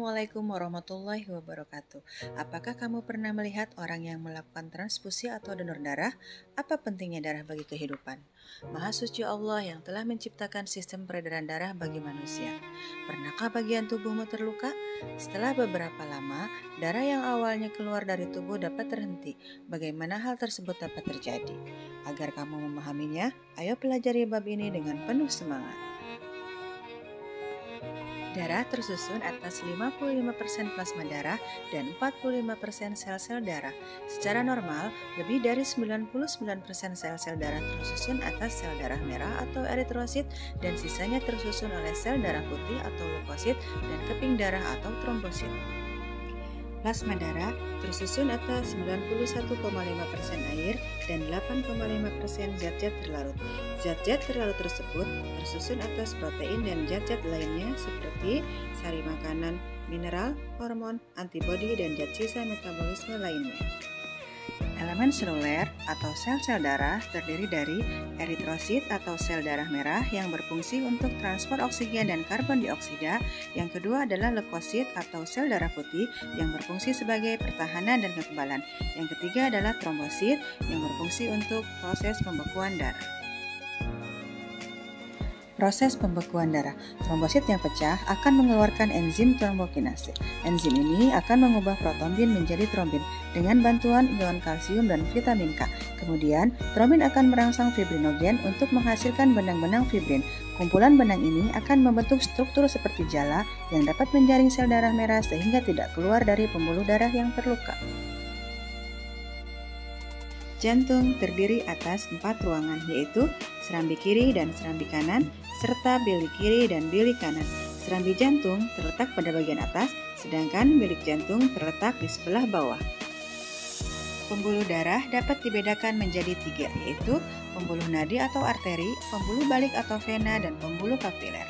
Assalamualaikum warahmatullahi wabarakatuh. Apakah kamu pernah melihat orang yang melakukan transfusi atau donor darah? Apa pentingnya darah bagi kehidupan? Maha suci Allah yang telah menciptakan sistem peredaran darah bagi manusia. Pernahkah bagian tubuhmu terluka? Setelah beberapa lama, darah yang awalnya keluar dari tubuh dapat terhenti. Bagaimana hal tersebut dapat terjadi? Agar kamu memahaminya, ayo pelajari bab ini dengan penuh semangat. Darah tersusun atas 55% plasma darah dan 45% sel-sel darah. Secara normal, lebih dari 99% sel-sel darah tersusun atas sel darah merah atau eritrosit dan sisanya tersusun oleh sel darah putih atau leukosit dan keping darah atau trombosit. Plasma darah tersusun atas 91,5% air dan 8,5% zat-zat terlarut. Zat-zat terlarut tersebut tersusun atas protein dan zat-zat lainnya seperti sari makanan, mineral, hormon, antibodi, dan zat sisa metabolisme lainnya. Elemen seluler atau sel-sel darah terdiri dari eritrosit atau sel darah merah yang berfungsi untuk transport oksigen dan karbon dioksida. Yang kedua adalah leukosit atau sel darah putih yang berfungsi sebagai pertahanan dan kekebalan. Yang ketiga adalah trombosit yang berfungsi untuk proses pembekuan darah. Proses pembekuan darah. Trombosit yang pecah akan mengeluarkan enzim trombokinase. Enzim ini akan mengubah protombin menjadi trombin dengan bantuan ion kalsium dan vitamin K. Kemudian, trombin akan merangsang fibrinogen untuk menghasilkan benang-benang fibrin. Kumpulan benang ini akan membentuk struktur seperti jala yang dapat menjaring sel darah merah sehingga tidak keluar dari pembuluh darah yang terluka. Jantung terdiri atas 4 ruangan, yaitu serambi kiri dan serambi kanan, serta bilik kiri dan bilik kanan. Serambi jantung terletak pada bagian atas, sedangkan bilik jantung terletak di sebelah bawah. Pembuluh darah dapat dibedakan menjadi 3, yaitu pembuluh nadi atau arteri, pembuluh balik atau vena, dan pembuluh kapiler.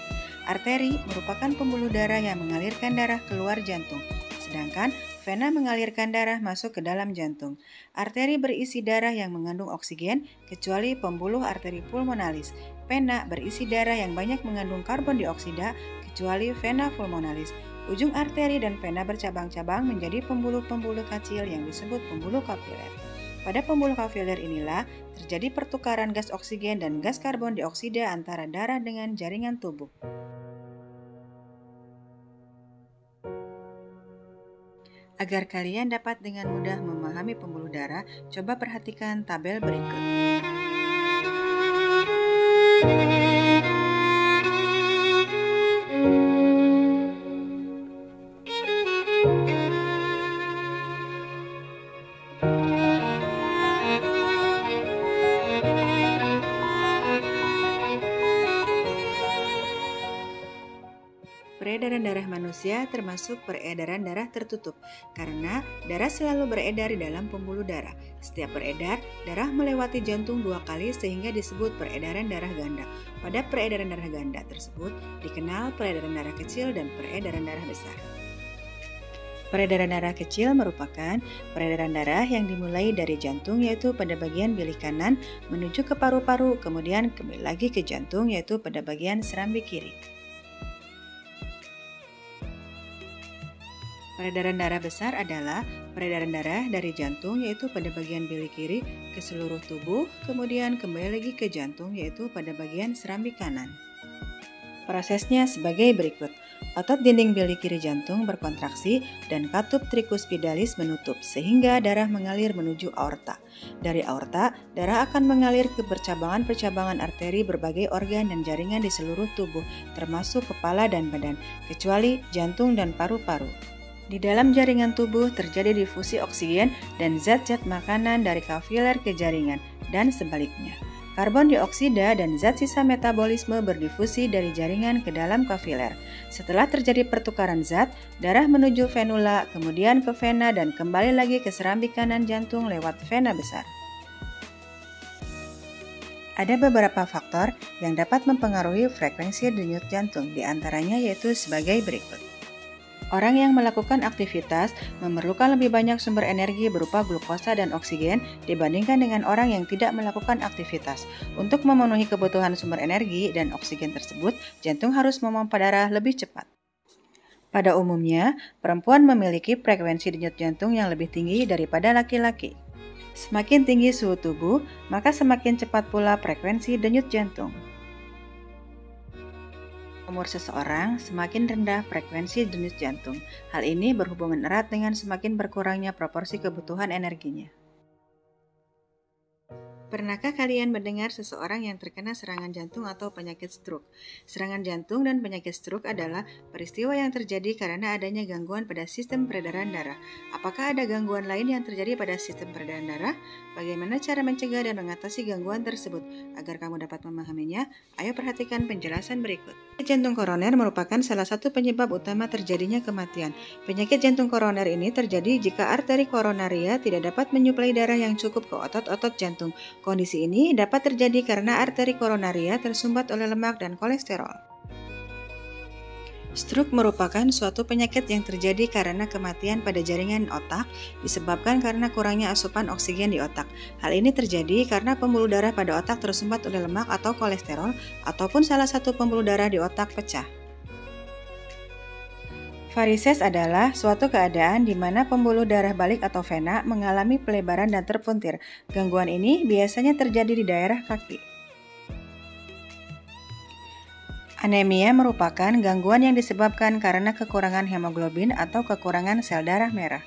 Arteri merupakan pembuluh darah yang mengalirkan darah keluar jantung, sedangkan vena mengalirkan darah masuk ke dalam jantung. Arteri berisi darah yang mengandung oksigen, kecuali pembuluh arteri pulmonalis. Vena berisi darah yang banyak mengandung karbon dioksida, kecuali vena pulmonalis. Ujung arteri dan vena bercabang-cabang menjadi pembuluh-pembuluh kecil yang disebut pembuluh kapiler. Pada pembuluh kapiler inilah terjadi pertukaran gas oksigen dan gas karbon dioksida antara darah dengan jaringan tubuh. Agar kalian dapat dengan mudah memahami pembuluh darah, coba perhatikan tabel berikut. Peredaran darah manusia termasuk peredaran darah tertutup, karena darah selalu beredar di dalam pembuluh darah. Setiap beredar, darah melewati jantung 2 kali sehingga disebut peredaran darah ganda. Pada peredaran darah ganda tersebut dikenal peredaran darah kecil dan peredaran darah besar. Peredaran darah kecil merupakan peredaran darah yang dimulai dari jantung, yaitu pada bagian bilik kanan menuju ke paru-paru, kemudian kembali lagi ke jantung, yaitu pada bagian serambi kiri. Peredaran darah besar adalah peredaran darah dari jantung, yaitu pada bagian bilik kiri ke seluruh tubuh, kemudian kembali lagi ke jantung, yaitu pada bagian serambi kanan. Prosesnya sebagai berikut. Otot dinding bilik kiri jantung berkontraksi dan katup tricuspidalis menutup sehingga darah mengalir menuju aorta. Dari aorta, darah akan mengalir ke percabangan-percabangan arteri berbagai organ dan jaringan di seluruh tubuh, termasuk kepala dan badan, kecuali jantung dan paru-paru. Di dalam jaringan tubuh terjadi difusi oksigen dan zat-zat makanan dari kapiler ke jaringan, dan sebaliknya. Karbon dioksida dan zat sisa metabolisme berdifusi dari jaringan ke dalam kapiler. Setelah terjadi pertukaran zat, darah menuju venula, kemudian ke vena, dan kembali lagi ke serambi kanan jantung lewat vena besar. Ada beberapa faktor yang dapat mempengaruhi frekuensi denyut jantung, di antaranya yaitu sebagai berikut. Orang yang melakukan aktivitas memerlukan lebih banyak sumber energi berupa glukosa dan oksigen dibandingkan dengan orang yang tidak melakukan aktivitas. Untuk memenuhi kebutuhan sumber energi dan oksigen tersebut, jantung harus memompa darah lebih cepat. Pada umumnya, perempuan memiliki frekuensi denyut jantung yang lebih tinggi daripada laki-laki. Semakin tinggi suhu tubuh, maka semakin cepat pula frekuensi denyut jantung. Umur seseorang semakin rendah frekuensi denyut jantung. Hal ini berhubungan erat dengan semakin berkurangnya proporsi kebutuhan energinya. Pernahkah kalian mendengar seseorang yang terkena serangan jantung atau penyakit stroke? Serangan jantung dan penyakit stroke adalah peristiwa yang terjadi karena adanya gangguan pada sistem peredaran darah. Apakah ada gangguan lain yang terjadi pada sistem peredaran darah? Bagaimana cara mencegah dan mengatasi gangguan tersebut? Agar kamu dapat memahaminya, ayo perhatikan penjelasan berikut. Penyakit jantung koroner merupakan salah satu penyebab utama terjadinya kematian. Penyakit jantung koroner ini terjadi jika arteri koronaria tidak dapat menyuplai darah yang cukup ke otot-otot jantung. Kondisi ini dapat terjadi karena arteri koronaria tersumbat oleh lemak dan kolesterol. Stroke merupakan suatu penyakit yang terjadi karena kematian pada jaringan otak disebabkan karena kurangnya asupan oksigen di otak. Hal ini terjadi karena pembuluh darah pada otak tersumbat oleh lemak atau kolesterol ataupun salah satu pembuluh darah di otak pecah. Varises adalah suatu keadaan di mana pembuluh darah balik atau vena mengalami pelebaran dan terpuntir. Gangguan ini biasanya terjadi di daerah kaki. Anemia merupakan gangguan yang disebabkan karena kekurangan hemoglobin atau kekurangan sel darah merah.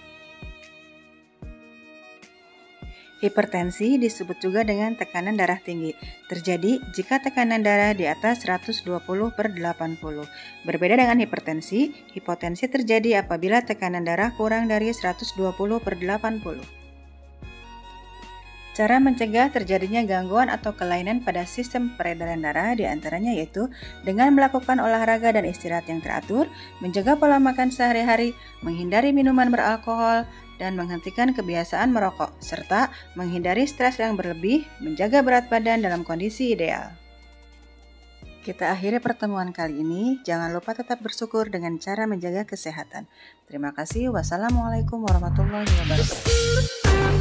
Hipertensi disebut juga dengan tekanan darah tinggi. Terjadi jika tekanan darah di atas 120/80. Berbeda dengan hipertensi, hipotensi terjadi apabila tekanan darah kurang dari 120/80. Cara mencegah terjadinya gangguan atau kelainan pada sistem peredaran darah diantaranya yaitu dengan melakukan olahraga dan istirahat yang teratur, menjaga pola makan sehari-hari, menghindari minuman beralkohol, dan menghentikan kebiasaan merokok, serta menghindari stres yang berlebih, menjaga berat badan dalam kondisi ideal. Kita akhiri pertemuan kali ini. Jangan lupa tetap bersyukur dengan cara menjaga kesehatan. Terima kasih. Wassalamualaikum warahmatullahi wabarakatuh.